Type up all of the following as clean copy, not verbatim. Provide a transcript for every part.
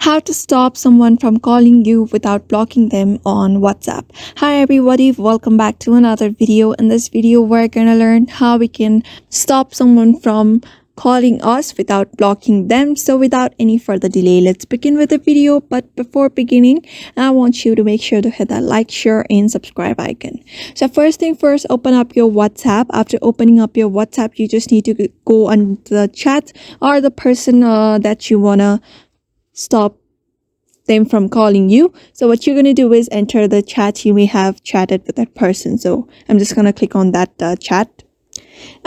How to stop someone from calling you without blocking them on WhatsApp. Hi everybody, welcome back to another video. In this video we're gonna learn how we can stop someone from calling us without blocking them. So without any further delay, let's begin with the video. But before beginning, I want you to make sure to hit that like, share and subscribe icon. So first thing first, open up your WhatsApp. After opening up your WhatsApp, you just need to go on the chat or the person that you wanna stop them from calling you. So what you're going to do is enter the chat you may have chatted with that person. So I'm just going to click on that chat.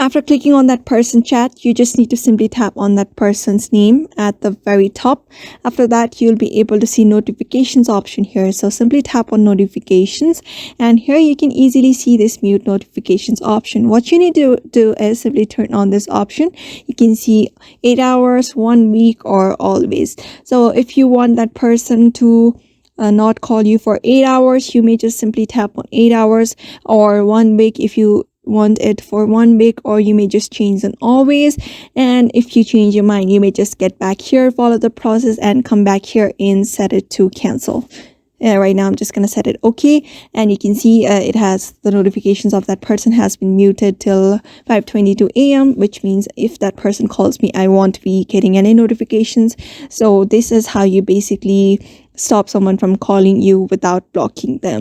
After clicking on that person chat, you just need to simply tap on that person's name at the very top. After that, you'll be able to see notifications option here. So simply tap on notifications, and here you can easily see this mute notifications option. What you need to do is simply turn on this option. You can see 8 hours, 1 week, or always. So if you want that person to not call you for 8 hours, you may just simply tap on 8 hours, or 1 week if you want it for 1 week, or you may just change on always. And if you change your mind, you may just get back here, follow the process, and come back here and set it to cancel. Right now I'm just going to set it okay, and you can see it has the notifications of that person has been muted till 5:22 a.m., which means if that person calls me, I won't be getting any notifications. So this is how you basically stop someone from calling you without blocking them.